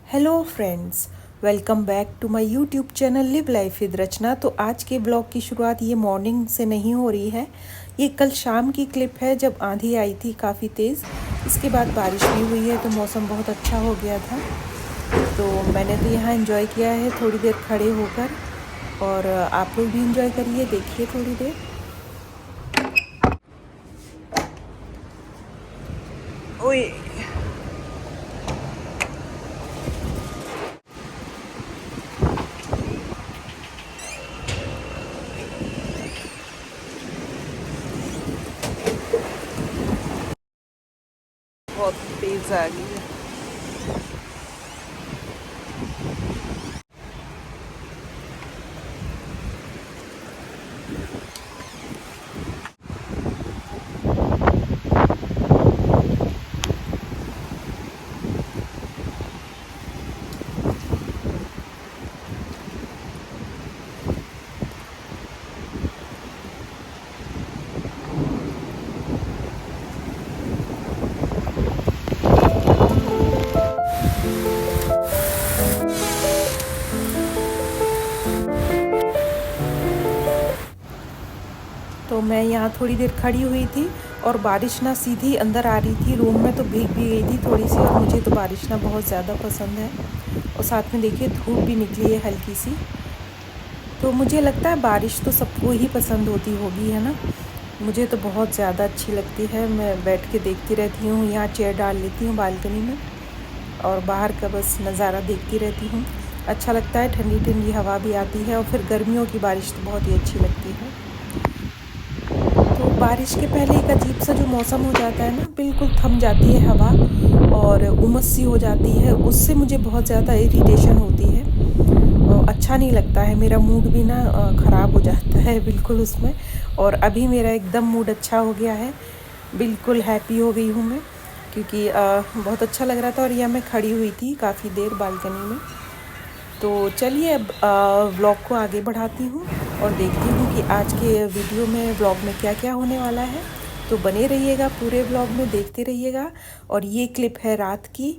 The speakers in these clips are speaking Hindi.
Hello friends, welcome back to my YouTube channel live life with Rachna. तो आज के ब्लॉग की शुरुआत ये मॉर्निंग से नहीं हो रही है। ये कल शाम की क्लिप है जब आंधी आई थी काफ़ी तेज़। इसके बाद बारिश भी हुई है तो मौसम बहुत अच्छा हो गया था। तो मैंने तो यहाँ एंजॉय किया है थोड़ी देर खड़े होकर, और आप लोग भी एंजॉय करिए, देखिए थोड़ी देर। ओए बहुत तेज़ आ गई है। तो मैं यहाँ थोड़ी देर खड़ी हुई थी और बारिश ना सीधी अंदर आ रही थी रूम में, तो भीग भी गई थी थोड़ी सी। और मुझे तो बारिश ना बहुत ज़्यादा पसंद है, और साथ में देखिए धूप भी निकली है हल्की सी। तो मुझे लगता है बारिश तो सबको ही पसंद होती होगी, है ना। मुझे तो बहुत ज़्यादा अच्छी लगती है। मैं बैठ के देखती रहती हूँ, यहाँ चेयर डाल लेती हूँ बालकनी में और बाहर का बस नज़ारा देखती रहती हूँ। अच्छा लगता है, ठंडी ठंडी हवा भी आती है। और फिर गर्मियों की बारिश तो बहुत ही अच्छी लगती है। तो बारिश के पहले एक अजीब सा जो मौसम हो जाता है ना, बिल्कुल थम जाती है हवा और उमस सी हो जाती है, उससे मुझे बहुत ज़्यादा इरिटेशन होती है और अच्छा नहीं लगता है। मेरा मूड भी ना ख़राब हो जाता है बिल्कुल उसमें। और अभी मेरा एकदम मूड अच्छा हो गया है, बिल्कुल हैप्पी हो गई हूँ मैं, क्योंकि बहुत अच्छा लग रहा था। और यह मैं खड़ी हुई थी काफ़ी देर बालकनी में। तो चलिए अब व्लॉग को आगे बढ़ाती हूँ और देखती हूँ कि आज के वीडियो में व्लॉग में क्या क्या होने वाला है। तो बने रहिएगा, पूरे व्लॉग में देखते रहिएगा। और ये क्लिप है रात की।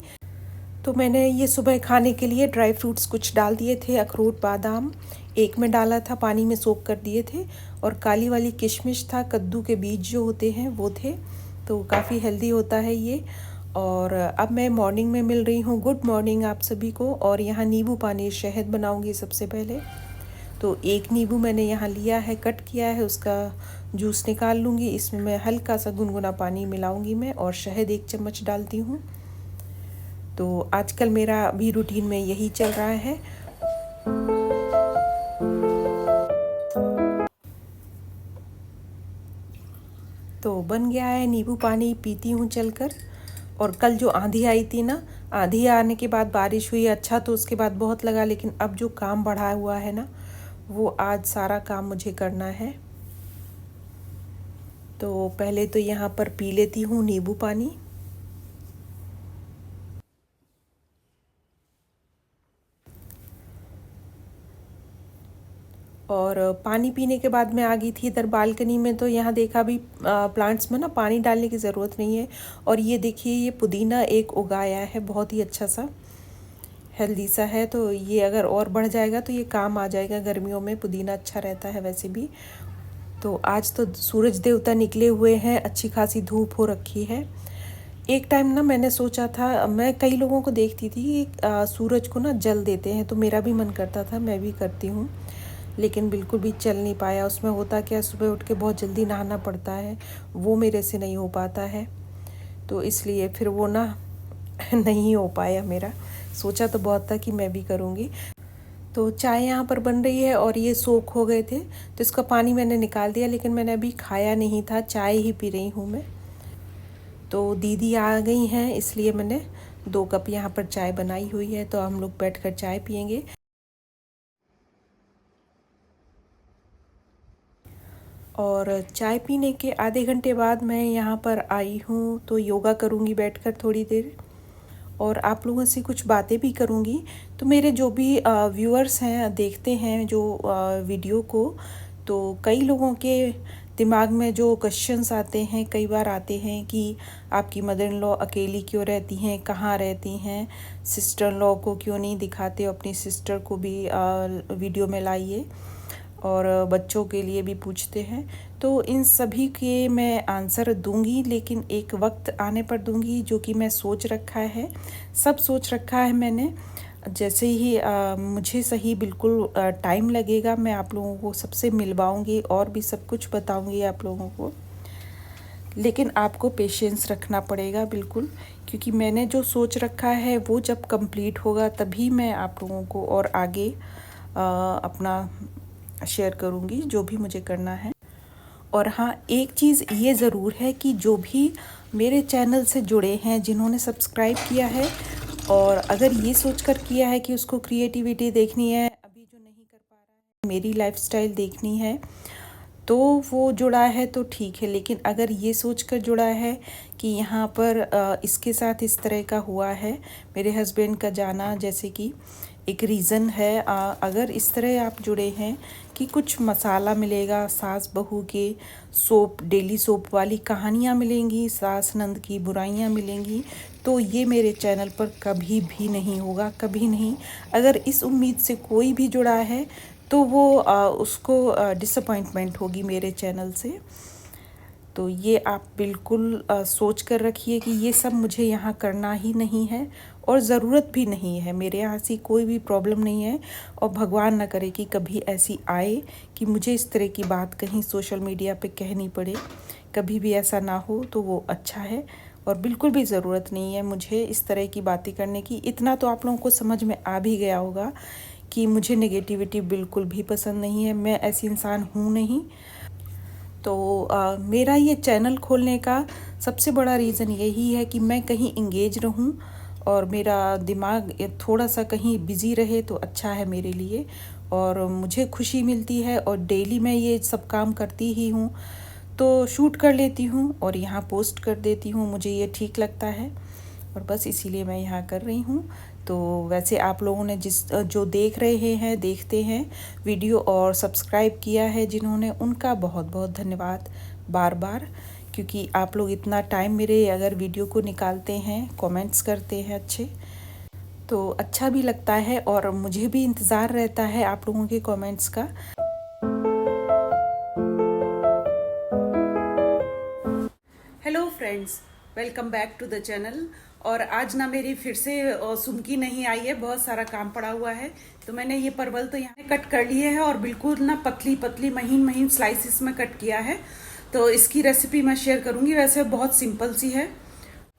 तो मैंने ये सुबह खाने के लिए ड्राई फ्रूट्स कुछ डाल दिए थे, अखरोट बादाम एक में डाला था, पानी में सोक कर दिए थे। और काली वाली किशमिश था, कद्दू के बीज जो होते हैं वो थे। तो काफ़ी हेल्दी होता है ये। और अब मैं मॉर्निंग में मिल रही हूँ। गुड मॉर्निंग आप सभी को। और यहाँ नींबू पानी शहद बनाऊँगी सबसे पहले। तो एक नींबू मैंने यहाँ लिया है, कट किया है, उसका जूस निकाल लूँगी। इसमें मैं हल्का सा गुनगुना पानी मिलाऊँगी मैं, और शहद 1 चम्मच डालती हूँ। तो आजकल मेरा भी रूटीन में यही चल रहा है। तो बन गया है नींबू पानी, पीती हूँ चलकर। और कल जो आंधी आई थी ना, आंधी आने के बाद बारिश हुई, अच्छा तो उसके बाद बहुत लगा। लेकिन अब जो काम बढ़ा हुआ है ना, वो आज सारा काम मुझे करना है। तो पहले तो यहाँ पर पी लेती हूँ नींबू पानी। और पानी पीने के बाद मैं आ गई थी इधर बालकनी में। तो यहाँ देखा भी प्लांट्स में ना पानी डालने की ज़रूरत नहीं है। और ये देखिए, ये पुदीना एक उगाया है, बहुत ही अच्छा सा हेल्दी सा है। तो ये अगर और बढ़ जाएगा तो ये काम आ जाएगा गर्मियों में। पुदीना अच्छा रहता है वैसे भी। तो आज तो सूरज देवता निकले हुए हैं, अच्छी खासी धूप हो रखी है। एक टाइम ना मैंने सोचा था, मैं कई लोगों को देखती थी कि सूरज को ना जल देते हैं, तो मेरा भी मन करता था, मैं भी करती हूँ। लेकिन बिल्कुल भी चल नहीं पाया। उसमें होता क्या, सुबह उठ के बहुत जल्दी नहाना पड़ता है, वो मेरे से नहीं हो पाता है। तो इसलिए फिर वो ना नहीं हो पाया मेरा। सोचा तो बहुत था कि मैं भी करूँगी। तो चाय यहाँ पर बन रही है और ये सोख हो गए थे, तो इसका पानी मैंने निकाल दिया। लेकिन मैंने अभी खाया नहीं था, चाय ही पी रही हूँ मैं। तो दीदी आ गई हैं, इसलिए मैंने 2 कप यहाँ पर चाय बनाई हुई है। तो हम लोग बैठकर चाय पियेंगे। और चाय पीने के आधे घंटे बाद मैं यहाँ पर आई हूँ, तो योगा करूँगी बैठकर थोड़ी देर, और आप लोगों से कुछ बातें भी करूँगी। तो मेरे जो भी व्यूअर्स हैं, देखते हैं जो वीडियो को, तो कई लोगों के दिमाग में जो क्वेश्चंस आते हैं, कई बार आते हैं कि आपकी मदर इन लॉ अकेली क्यों रहती हैं, कहाँ रहती हैं, सिस्टर इन लॉ को क्यों नहीं दिखाते, अपनी सिस्टर को भी वीडियो में लाइए, और बच्चों के लिए भी पूछते हैं। तो इन सभी के मैं आंसर दूंगी, लेकिन एक वक्त आने पर दूंगी, जो कि मैं सोच रखा है, सब सोच रखा है मैंने। जैसे ही मुझे सही बिल्कुल टाइम लगेगा, मैं आप लोगों को सबसे मिलवाऊंगी और भी सब कुछ बताऊंगी आप लोगों को। लेकिन आपको पेशेंस रखना पड़ेगा बिल्कुल, क्योंकि मैंने जो सोच रखा है वो जब कंप्लीट होगा तभी मैं आप लोगों को और आगे अपना शेयर करूँगी जो भी मुझे करना है। और हाँ, एक चीज़ ये ज़रूर है कि जो भी मेरे चैनल से जुड़े हैं, जिन्होंने सब्सक्राइब किया है और अगर ये सोचकर किया है कि उसको क्रिएटिविटी देखनी है, अभी जो नहीं कर पा रहा है, मेरी लाइफस्टाइल देखनी है, तो वो जुड़ा है तो ठीक है। लेकिन अगर ये सोचकर जुड़ा है कि यहाँ पर इसके साथ इस तरह का हुआ है, मेरे हस्बैंड का जाना जैसे कि एक रीज़न है, अगर इस तरह आप जुड़े हैं कि कुछ मसाला मिलेगा, सास बहू के सोप, डेली सोप वाली कहानियाँ मिलेंगी, सास नंद की बुराइयाँ मिलेंगी, तो ये मेरे चैनल पर कभी भी नहीं होगा, कभी नहीं। अगर इस उम्मीद से कोई भी जुड़ा है तो वो उसको डिसअपॉइंटमेंट होगी मेरे चैनल से। तो ये आप बिल्कुल सोच कर रखिए कि ये सब मुझे यहाँ करना ही नहीं है और ज़रूरत भी नहीं है। मेरे यहाँ से कोई भी प्रॉब्लम नहीं है, और भगवान ना करे कि कभी ऐसी आए कि मुझे इस तरह की बात कहीं सोशल मीडिया पे कहनी पड़े। कभी भी ऐसा ना हो तो वो अच्छा है, और बिल्कुल भी ज़रूरत नहीं है मुझे इस तरह की बातें करने की। इतना तो आप लोगों को समझ में आ भी गया होगा कि मुझे नेगेटिविटी बिल्कुल भी पसंद नहीं है, मैं ऐसी इंसान हूँ नहीं। तो मेरा ये चैनल खोलने का सबसे बड़ा रीज़न यही है कि मैं कहीं इंगेज रहूं और मेरा दिमाग थोड़ा सा कहीं बिज़ी रहे तो अच्छा है मेरे लिए, और मुझे खुशी मिलती है। और डेली मैं ये सब काम करती ही हूँ, तो शूट कर लेती हूँ और यहाँ पोस्ट कर देती हूँ, मुझे ये ठीक लगता है और बस इसीलिए मैं यहाँ कर रही हूँ। तो वैसे आप लोगों ने जो देख रहे हैं, देखते हैं वीडियो और सब्सक्राइब किया है जिन्होंने, उनका बहुत बहुत धन्यवाद बार बार, क्योंकि आप लोग इतना टाइम मेरे अगर वीडियो को निकालते हैं, कमेंट्स करते हैं अच्छे, तो अच्छा भी लगता है और मुझे भी इंतज़ार रहता है आप लोगों के कमेंट्स का। Hello friends, welcome back to the channel. और आज ना मेरी फिर से सुमकी नहीं आई है, बहुत सारा काम पड़ा हुआ है, तो मैंने ये परवल तो यहाँ कट कर लिए है और बिल्कुल ना पतली पतली महीन महीन स्लाइसिस में कट किया है। तो इसकी रेसिपी मैं शेयर करूँगी, वैसे बहुत सिंपल सी है।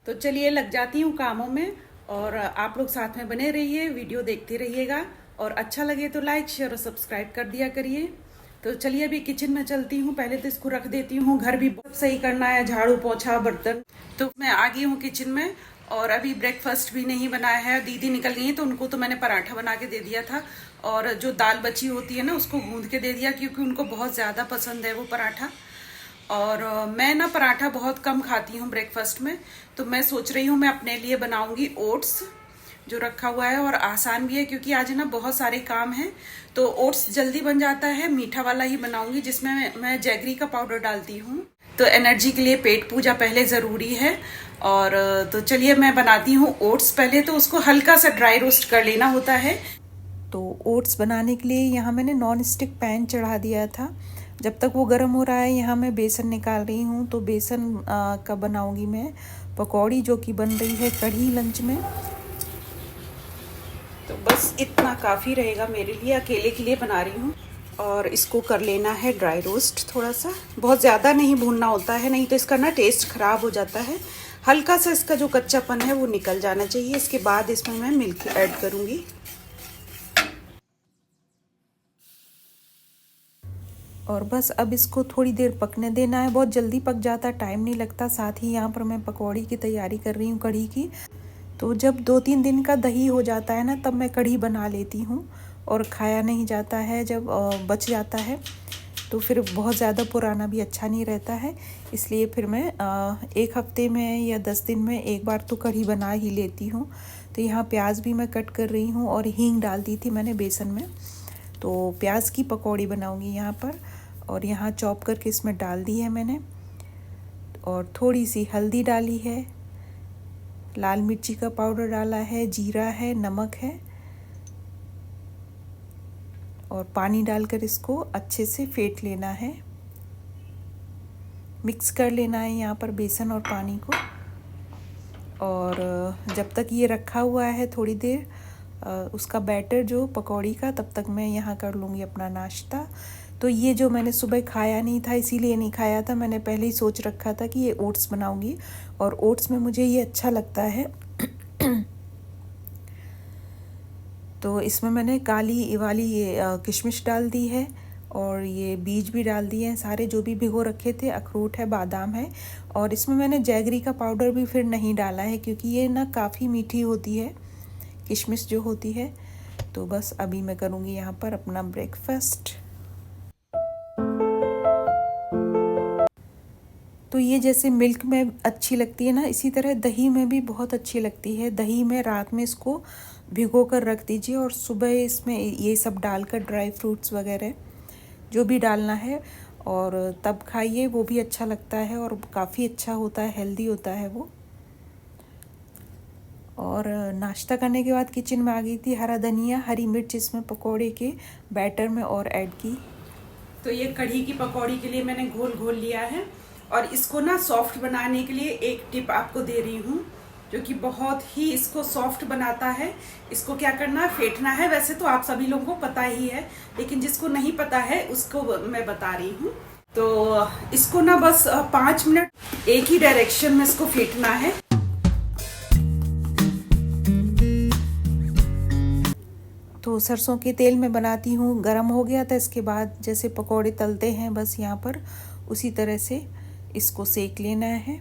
तो चलिए लग जाती हूँ कामों में, और आप लोग साथ में बने रहिए, वीडियो देखते रहिएगा, और अच्छा लगे तो लाइक शेयर और सब्सक्राइब कर दिया करिए। तो चलिए अभी किचन में चलती हूँ, पहले तो इसको रख देती हूँ, घर भी बहुत सही करना है, झाड़ू पोछा बर्तन। तो मैं आ गई हूँ किचन में, और अभी ब्रेकफास्ट भी नहीं बनाया है, दीदी निकल गई हैं, तो उनको तो मैंने पराठा बना के दे दिया था, और जो दाल बची होती है ना उसको गूंद के दे दिया, क्योंकि उनको बहुत ज़्यादा पसंद है वो पराठा। और मैं ना पराठा बहुत कम खाती हूँ ब्रेकफास्ट में, तो मैं सोच रही हूँ मैं अपने लिए बनाऊंगी ओट्स, जो रखा हुआ है, और आसान भी है क्योंकि आज ना बहुत सारे काम हैं, तो ओट्स जल्दी बन जाता है। मीठा वाला ही बनाऊंगी जिसमें मैं जैगरी का पाउडर डालती हूँ, तो एनर्जी के लिए पेट पूजा पहले ज़रूरी है। और तो चलिए मैं बनाती हूँ ओट्स। पहले तो उसको हल्का सा ड्राई रोस्ट कर लेना होता है। तो ओट्स बनाने के लिए यहाँ मैंने नॉन स्टिक पैन चढ़ा दिया था, जब तक वो गर्म हो रहा है यहाँ मैं बेसन निकाल रही हूँ। तो बेसन का बनाऊंगी मैं पकौड़ी, जो कि बन रही है कढ़ी लंच में। तो बस इतना काफ़ी रहेगा मेरे लिए, अकेले के लिए बना रही हूँ। और इसको कर लेना है ड्राई रोस्ट, थोड़ा सा, बहुत ज़्यादा नहीं भूनना होता है, नहीं तो इसका ना टेस्ट ख़राब हो जाता है। हल्का सा इसका जो कच्चापन है वो निकल जाना चाहिए। इसके बाद इसमें मैं मिल्क ऐड करूँगी। और बस अब इसको थोड़ी देर पकने देना है, बहुत जल्दी पक जाता, टाइम नहीं लगता। साथ ही यहाँ पर मैं पकौड़ी की तैयारी कर रही हूँ, कढ़ी की। तो जब 2-3 दिन का दही हो जाता है ना, तब मैं कढ़ी बना लेती हूँ, और खाया नहीं जाता है जब बच जाता है, तो फिर बहुत ज़्यादा पुराना भी अच्छा नहीं रहता है। इसलिए फिर मैं 1 हफ्ते में या 10 दिन में एक बार तो कढ़ी बना ही लेती हूँ। तो यहाँ प्याज भी मैं कट कर रही हूँ, और हींग डाल दी थी मैंने बेसन में, तो प्याज की पकौड़ी बनाऊँगी यहाँ पर। और यहाँ चॉप करके इसमें डाल दी है मैंने। और थोड़ी सी हल्दी डाली है, लाल मिर्ची का पाउडर डाला है, जीरा है, नमक है और पानी डालकर इसको अच्छे से फेंट लेना है। मिक्स कर लेना है यहाँ पर बेसन और पानी को। और जब तक ये रखा हुआ है थोड़ी देर उसका बैटर जो पकौड़ी का, तब तक मैं यहाँ कर लूँगी अपना नाश्ता। तो ये जो मैंने सुबह खाया नहीं था, इसीलिए नहीं खाया था, मैंने पहले ही सोच रखा था कि ये ओट्स बनाऊँगी और ओट्स में मुझे ये अच्छा लगता है। तो इसमें मैंने काली वाली ये किशमिश डाल दी है और ये बीज भी डाल दिए हैं सारे, जो भी भिगो रखे थे। अखरोट है, बादाम है और इसमें मैंने जैगरी का पाउडर भी फिर नहीं डाला है क्योंकि ये ना काफ़ी मीठी होती है किशमिश जो होती है। तो बस अभी मैं करूँगी यहाँ पर अपना ब्रेकफास्ट। तो ये जैसे मिल्क में अच्छी लगती है ना, इसी तरह दही में भी बहुत अच्छी लगती है। दही में रात में इसको भिगो कर रख दीजिए और सुबह इसमें ये सब डालकर ड्राई फ्रूट्स वगैरह जो भी डालना है और तब खाइए, वो भी अच्छा लगता है और काफ़ी अच्छा होता है, हेल्दी होता है वो। और नाश्ता करने के बाद किचन में आ गई थी, हरा धनिया, हरी मिर्च इसमें पकोड़े के बैटर में और ऐड की। तो ये कढ़ी की पकौड़ी के लिए मैंने घोल लिया है और इसको ना सॉफ्ट बनाने के लिए एक टिप आपको दे रही हूँ जो कि बहुत ही इसको सॉफ्ट बनाता है। इसको क्या करना है, फेंटना है। वैसे तो आप सभी लोगों को पता ही है, लेकिन जिसको नहीं पता है उसको मैं बता रही हूँ। तो इसको ना बस 5 मिनट एक ही डायरेक्शन में इसको फेंटना है। तो सरसों के तेल में बनाती हूँ, गरम हो गया था। इसके बाद जैसे पकोड़े तलते हैं बस यहाँ पर उसी तरह से इसको सेक लेना है।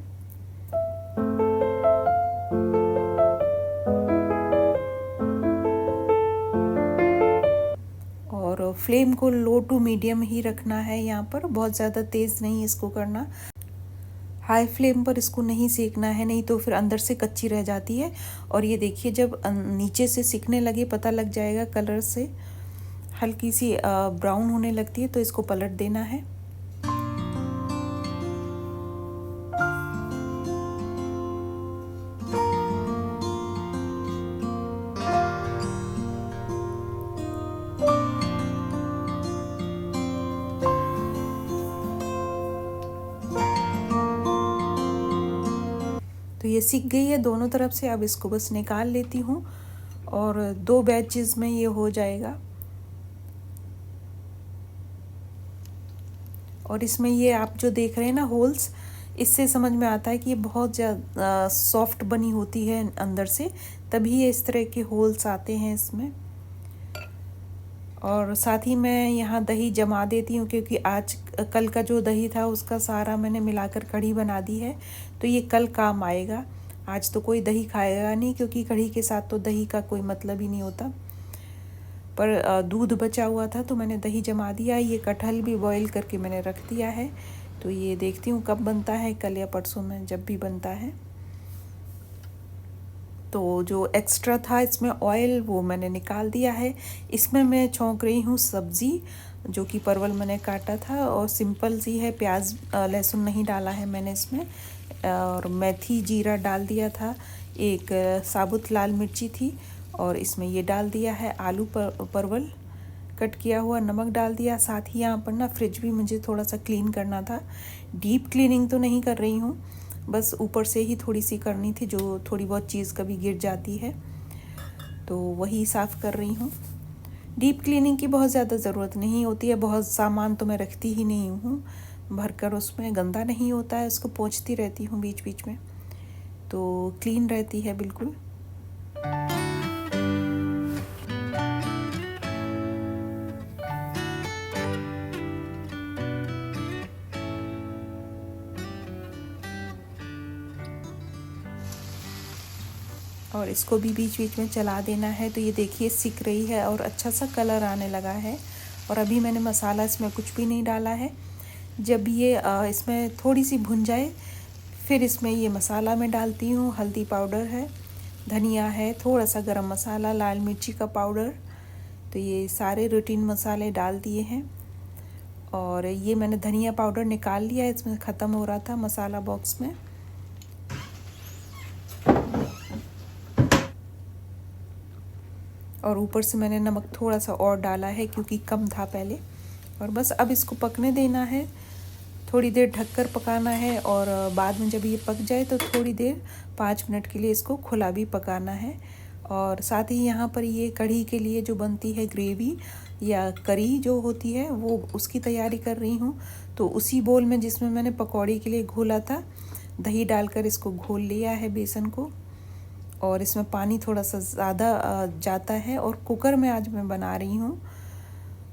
और फ्लेम को लो टू मीडियम ही रखना है यहाँ पर, बहुत ज़्यादा तेज़ नहीं इसको करना। हाई फ्लेम पर इसको नहीं सेकना है, नहीं तो फिर अंदर से कच्ची रह जाती है। और ये देखिए जब नीचे से सिकने लगे पता लग जाएगा, कलर से हल्की सी ब्राउन होने लगती है तो इसको पलट देना है। तो ये सिक गई है दोनों तरफ से। अब इसको बस निकाल लेती हूँ और 2 बैचेस में ये हो जाएगा। और इसमें ये आप जो देख रहे हैं ना होल्स, इससे समझ में आता है कि ये बहुत ज़्यादा सॉफ्ट बनी होती है अंदर से, तभी ये इस तरह के होल्स आते हैं इसमें। और साथ ही मैं यहाँ दही जमा देती हूँ क्योंकि आज कल का जो दही था उसका सारा मैंने मिलाकर कढ़ी बना दी है, तो ये कल काम आएगा। आज तो कोई दही खाएगा नहीं क्योंकि कढ़ी के साथ तो दही का कोई मतलब ही नहीं होता। पर दूध बचा हुआ था तो मैंने दही जमा दिया। ये कटहल भी बॉईल करके मैंने रख दिया है, तो ये देखती हूँ कब बनता है, कल या परसों में, जब भी बनता है। तो जो एक्स्ट्रा था इसमें ऑयल वो मैंने निकाल दिया है। इसमें मैं छौंक रही हूँ सब्ज़ी, जो कि परवल मैंने काटा था और सिंपल सी है, प्याज लहसुन नहीं डाला है मैंने इसमें। और मेथी जीरा डाल दिया था, एक साबुत लाल मिर्ची थी और इसमें ये डाल दिया है आलू परवल कट किया हुआ, नमक डाल दिया। साथ ही यहाँ पर ना फ्रिज भी मुझे थोड़ा सा क्लीन करना था। डीप क्लीनिंग तो नहीं कर रही हूँ, बस ऊपर से ही थोड़ी सी करनी थी, जो थोड़ी बहुत चीज़ कभी गिर जाती है तो वही साफ़ कर रही हूँ। डीप क्लीनिंग की बहुत ज़्यादा ज़रूरत नहीं होती है, बहुत सामान तो मैं रखती ही नहीं हूँ भरकर, उसमें गंदा नहीं होता है, उसको पोंछती रहती हूँ बीच बीच में, तो क्लीन रहती है बिल्कुल। और इसको भी बीच बीच में चला देना है। तो ये देखिए सिक रही है और अच्छा सा कलर आने लगा है। और अभी मैंने मसाला इसमें कुछ भी नहीं डाला है। जब ये इसमें थोड़ी सी भुन जाए फिर इसमें ये मसाला मैं डालती हूँ। हल्दी पाउडर है, धनिया है, थोड़ा सा गरम मसाला, लाल मिर्ची का पाउडर, तो ये सारे रूटीन मसाले डाल दिए हैं। और ये मैंने धनिया पाउडर निकाल लिया, इसमें ख़त्म हो रहा था मसाला बॉक्स में। और ऊपर से मैंने नमक थोड़ा सा और डाला है क्योंकि कम था पहले। और बस अब इसको पकने देना है, थोड़ी देर ढककर पकाना है। और बाद में जब ये पक जाए तो थोड़ी देर 5 मिनट के लिए इसको खुला भी पकाना है। और साथ ही यहाँ पर ये कढ़ी के लिए जो बनती है ग्रेवी या करी जो होती है, वो उसकी तैयारी कर रही हूँ। तो उसी बोल में जिसमें मैंने पकौड़ी के लिए घोला था, दही डालकर इसको घोल लिया है बेसन को। और इसमें पानी थोड़ा सा ज़्यादा जाता है। और कुकर में आज मैं बना रही हूँ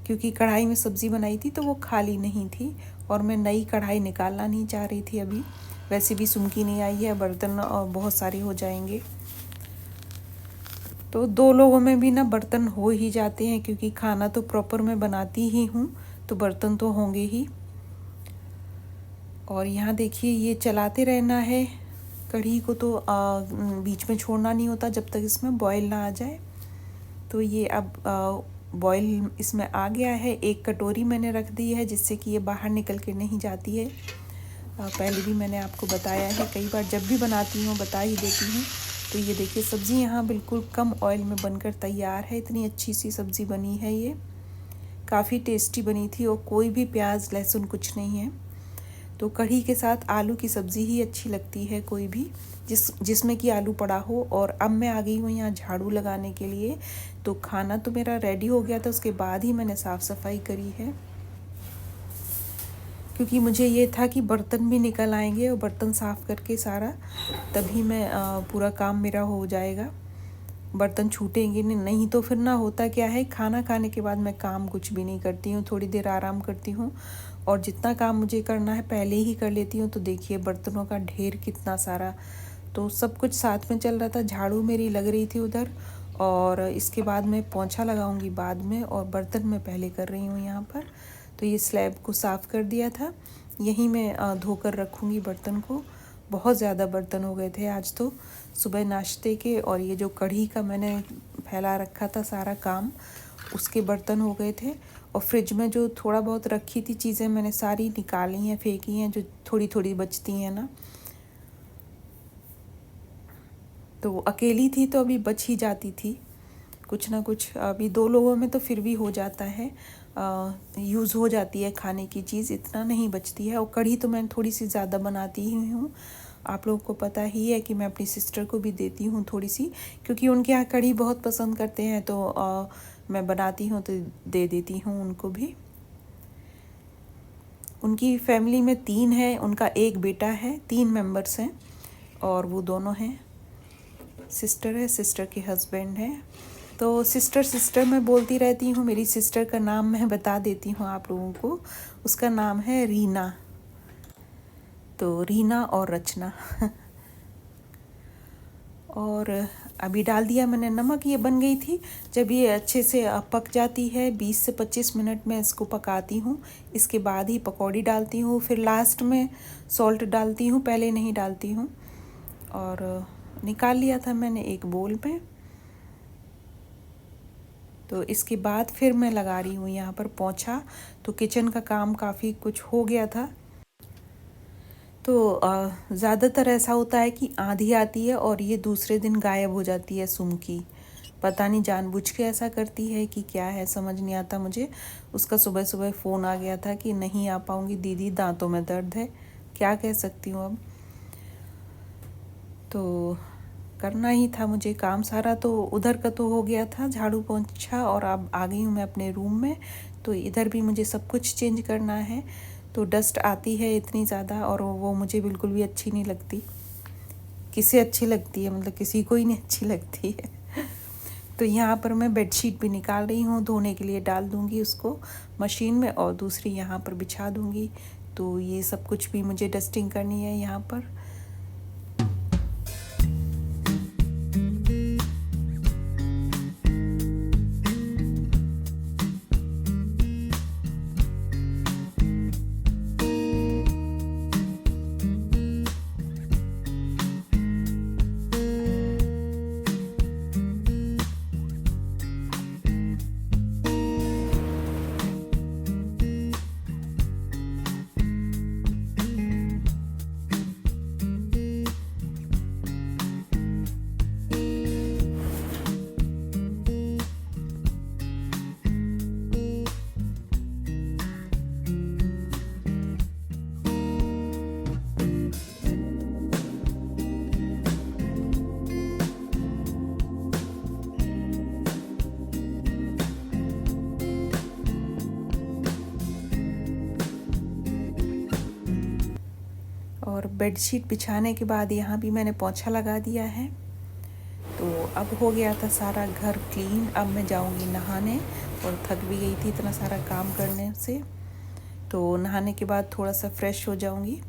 क्योंकि कढ़ाई में सब्ज़ी बनाई थी तो वो खाली नहीं थी, और मैं नई कढ़ाई निकालना नहीं चाह रही थी अभी। वैसे भी सुमकी नहीं आई है, बर्तन बहुत सारे हो जाएंगे। तो 2 लोगों में भी ना बर्तन हो ही जाते हैं, क्योंकि खाना तो प्रॉपर मैं बनाती ही हूँ, तो बर्तन तो होंगे ही। और यहाँ देखिए ये चलाते रहना है कढ़ी को, तो बीच में छोड़ना नहीं होता जब तक इसमें बॉयल ना आ जाए। तो ये अब बॉयल इसमें आ गया है। 1 कटोरी मैंने रख दी है जिससे कि ये बाहर निकल के नहीं जाती है। पहले भी मैंने आपको बताया है, कई बार जब भी बनाती हूँ बता ही देती हूँ। तो ये देखिए सब्ज़ी यहाँ बिल्कुल कम ऑयल में बनकर तैयार है। इतनी अच्छी सी सब्ज़ी बनी है, ये काफ़ी टेस्टी बनी थी, और कोई भी प्याज लहसुन कुछ नहीं है। तो कढ़ी के साथ आलू की सब्ज़ी ही अच्छी लगती है, कोई भी जिसमें कि आलू पड़ा हो। और अब मैं आ गई हूँ यहाँ झाड़ू लगाने के लिए। तो खाना तो मेरा रेडी हो गया था, उसके बाद ही मैंने साफ़ सफाई करी है, क्योंकि मुझे ये था कि बर्तन भी निकल आएंगे, और बर्तन साफ़ करके सारा तभी मैं पूरा काम मेरा हो जाएगा, बर्तन छूटेंगे नहीं। तो फिर ना होता क्या है, खाना खाने के बाद मैं काम कुछ भी नहीं करती हूँ, थोड़ी देर आराम करती हूँ, और जितना काम मुझे करना है पहले ही कर लेती हूँ। तो देखिए बर्तनों का ढेर कितना सारा, तो सब कुछ साथ में चल रहा था। झाड़ू मेरी लग रही थी उधर, और इसके बाद मैं पोंछा लगाऊंगी बाद में, और बर्तन मैं पहले कर रही हूँ यहाँ पर। तो ये स्लैब को साफ़ कर दिया था, यहीं मैं धोकर रखूँगी बर्तन को। बहुत ज़्यादा बर्तन हो गए थे आज तो सुबह नाश्ते के, और ये जो कढ़ी का मैंने फैला रखा था सारा काम, उसके बर्तन हो गए थे। और फ्रिज में जो थोड़ा बहुत रखी थी चीज़ें मैंने सारी निकाली हैं, फेंकी हैं, जो थोड़ी थोड़ी बचती हैं ना। तो अकेली थी तो अभी बच ही जाती थी कुछ ना कुछ। अभी 2 लोगों में तो फिर भी हो जाता है, यूज़ हो जाती है खाने की चीज़, इतना नहीं बचती है। और कढ़ी तो मैं थोड़ी सी ज़्यादा बनाती ही हूँ, आप लोगों को पता ही है कि मैं अपनी सिस्टर को भी देती हूँ थोड़ी सी, क्योंकि उनके यहाँ कढ़ी बहुत पसंद करते हैं। तो मैं बनाती हूँ तो दे देती हूँ उनको भी। उनकी फैमिली में 3 है, उनका 1 बेटा है, 3 मेंबर्स हैं, और वो दोनों हैं, सिस्टर है, सिस्टर के हस्बैंड है। तो सिस्टर मैं बोलती रहती हूँ। मेरी सिस्टर का नाम मैं बता देती हूँ आप लोगों को, उसका नाम है रीना। तो रीना और रचना और अभी डाल दिया मैंने नमक, ये बन गई थी। जब ये अच्छे से पक जाती है 20 से 25 मिनट में इसको पकाती हूँ, इसके बाद ही पकौड़ी डालती हूँ, फिर लास्ट में सॉल्ट डालती हूँ, पहले नहीं डालती हूँ। और निकाल लिया था मैंने एक बोल में। तो इसके बाद फिर मैं लगा रही हूँ यहाँ पर पोंछा। तो किचन का काम काफ़ी कुछ हो गया था। तो ज़्यादातर ऐसा होता है कि आंधी आती है और ये दूसरे दिन गायब हो जाती है सुमकी। पता नहीं जानबूझ के ऐसा करती है कि क्या है, समझ नहीं आता मुझे। उसका सुबह सुबह फ़ोन आ गया था कि नहीं आ पाऊँगी दीदी, दांतों में दर्द है। क्या कह सकती हूँ अब, तो करना ही था मुझे काम सारा। तो उधर का तो हो गया था झाड़ू पोंछा, और अब आ गई हूँ मैं अपने रूम में। तो इधर भी मुझे सब कुछ चेंज करना है। तो डस्ट आती है इतनी ज़्यादा, और वो मुझे बिल्कुल भी अच्छी नहीं लगती। किसे अच्छी लगती है, मतलब किसी को ही नहीं अच्छी लगती है। तो यहाँ पर मैं बेडशीट भी निकाल रही हूँ, धोने के लिए डाल दूँगी उसको मशीन में, और दूसरी यहाँ पर बिछा दूँगी। तो ये सब कुछ भी मुझे डस्टिंग करनी है यहाँ पर। और बेडशीट बिछाने के बाद यहाँ भी मैंने पोंछा लगा दिया है। तो अब हो गया था सारा घर क्लीन। अब मैं जाऊँगी नहाने, और थक भी गई थी इतना सारा काम करने से। तो नहाने के बाद थोड़ा सा फ्रेश हो जाऊँगी,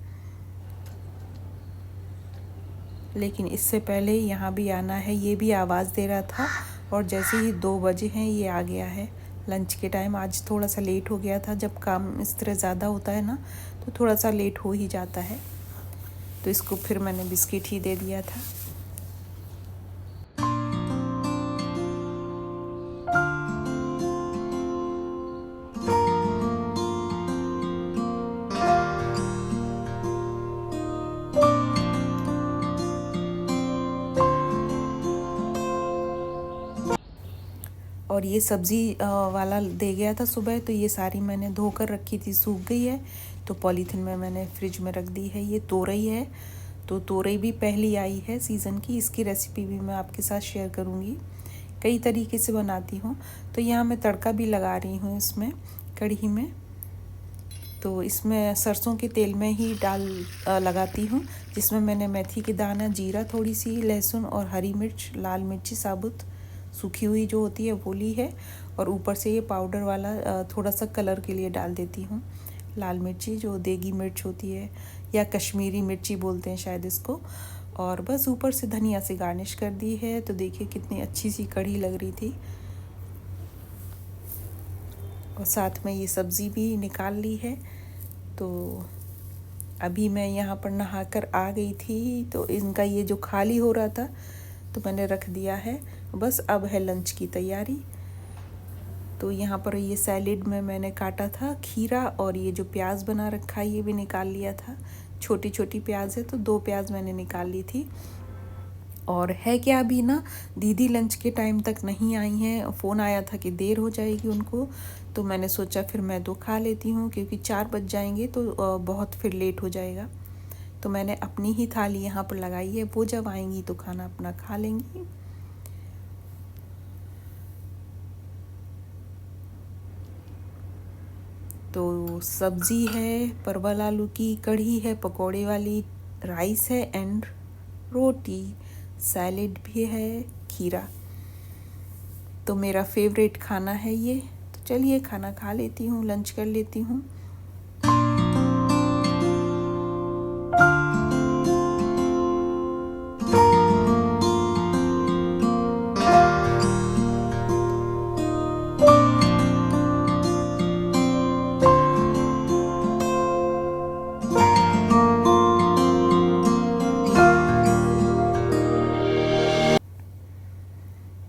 लेकिन इससे पहले यहाँ भी आना है। ये भी आवाज़ दे रहा था, और जैसे ही 2 बजे हैं ये आ गया है लंच के टाइम। आज थोड़ा सा लेट हो गया था, जब काम इस तरह ज़्यादा होता है ना तो थोड़ा सा लेट हो ही जाता है। तो इसको फिर मैंने बिस्किट ही दे दिया था। और ये सब्ज़ी वाला दे गया था सुबह, तो ये सारी मैंने धोकर रखी थी, सूख गई है। तो पॉलीथीन में मैंने फ्रिज में रख दी है। ये तोरई है, तो तोरई भी पहली आई है सीज़न की। इसकी रेसिपी भी मैं आपके साथ शेयर करूँगी। कई तरीके से बनाती हूँ। तो यहाँ मैं तड़का भी लगा रही हूँ इसमें, कढ़ी में। तो इसमें सरसों के तेल में ही लगाती हूँ, जिसमें मैंने मेथी के दाना, जीरा, थोड़ी सी लहसुन और हरी मिर्च, लाल मिर्ची साबुत सूखी हुई जो होती है वो ली है। और ऊपर से ये पाउडर वाला थोड़ा सा कलर के लिए डाल देती हूँ, लाल मिर्ची जो देगी मिर्च होती है, या कश्मीरी मिर्ची बोलते हैं शायद इसको। और बस ऊपर से धनिया से गार्निश कर दी है। तो देखिए कितनी अच्छी सी कढ़ी लग रही थी। और साथ में ये सब्ज़ी भी निकाल ली है। तो अभी मैं यहाँ पर नहाकर आ गई थी, तो इनका ये जो खाली हो रहा था तो मैंने रख दिया है। बस अब है लंच की तैयारी। तो यहाँ पर ये सैलेड में मैंने काटा था खीरा, और ये जो प्याज बना रखा है ये भी निकाल लिया था। छोटी छोटी प्याज है, तो 2 प्याज मैंने निकाल ली थी। और है क्या, अभी ना दीदी लंच के टाइम तक नहीं आई हैं। फ़ोन आया था कि देर हो जाएगी उनको, तो मैंने सोचा फिर मैं 2 खा लेती हूँ, क्योंकि 4 बज जाएंगे तो बहुत फिर लेट हो जाएगा। तो मैंने अपनी ही थाली यहाँ पर लगाई है, वो जब आएंगी तो खाना अपना खा लेंगी। तो सब्ज़ी है, परवल आलू की, कढ़ी है पकोड़े वाली, राइस है एंड रोटी, सैलेड भी है, खीरा। तो मेरा फेवरेट खाना है ये। तो चलिए खाना खा लेती हूँ, लंच कर लेती हूँ।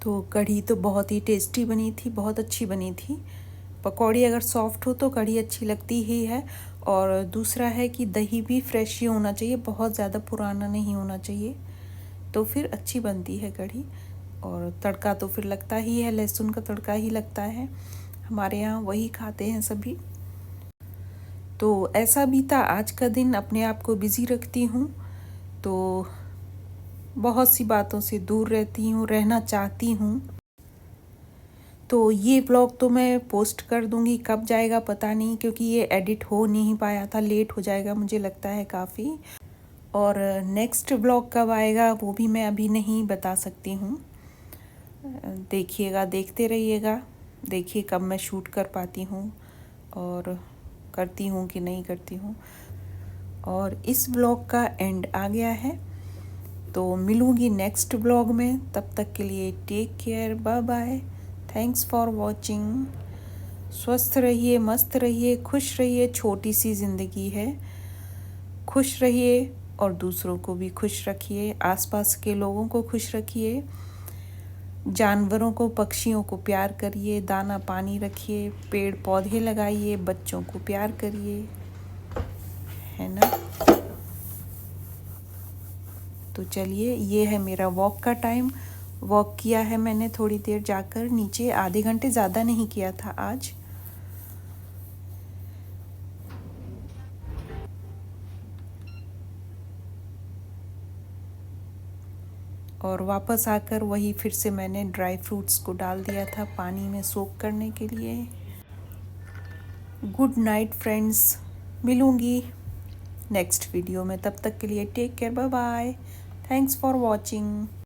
तो कढ़ी तो बहुत ही टेस्टी बनी थी, बहुत अच्छी बनी थी। पकौड़ी अगर सॉफ्ट हो तो कढ़ी अच्छी लगती ही है। और दूसरा है कि दही भी फ्रेश ही होना चाहिए, बहुत ज़्यादा पुराना नहीं होना चाहिए, तो फिर अच्छी बनती है कढ़ी। और तड़का तो फिर लगता ही है, लहसुन का तड़का ही लगता है। हमारे यहाँ वही खाते हैं सभी। तो ऐसा बीता आज का दिन, अपने आप को बिज़ी रखती हूँ, तो बहुत सी बातों से दूर रहती हूँ, रहना चाहती हूँ। तो ये ब्लॉग तो मैं पोस्ट कर दूँगी, कब जाएगा पता नहीं, क्योंकि ये एडिट हो नहीं पाया था, लेट हो जाएगा मुझे लगता है काफ़ी। और नेक्स्ट ब्लॉग कब आएगा वो भी मैं अभी नहीं बता सकती हूँ। देखिएगा, देखते रहिएगा, देखिए कब मैं शूट कर पाती हूँ और करती हूँ कि नहीं करती हूँ। और इस ब्लॉग का एंड आ गया है, तो मिलूँगी नेक्स्ट ब्लॉग में। तब तक के लिए take care, bye bye, thanks for watching. स्वस्थ रहिए, मस्त रहिए, खुश रहिए। छोटी सी ज़िंदगी है, खुश रहिए और दूसरों को भी खुश रखिए, आसपास के लोगों को खुश रखिए, जानवरों को, पक्षियों को प्यार करिए, दाना पानी रखिए, पेड़ पौधे लगाइए, बच्चों को प्यार करिए, है ना। तो चलिए, ये है मेरा वॉक का टाइम। वॉक किया है मैंने थोड़ी देर जाकर नीचे, आधे घंटे, ज़्यादा नहीं किया था आज। और वापस आकर वही फिर से मैंने ड्राई फ्रूट्स को डाल दिया था पानी में सोक करने के लिए। गुड नाइट फ्रेंड्स, मिलूँगी। नेक्स्ट वीडियो में। तब तक के लिए take care, bye bye, thanks for watching.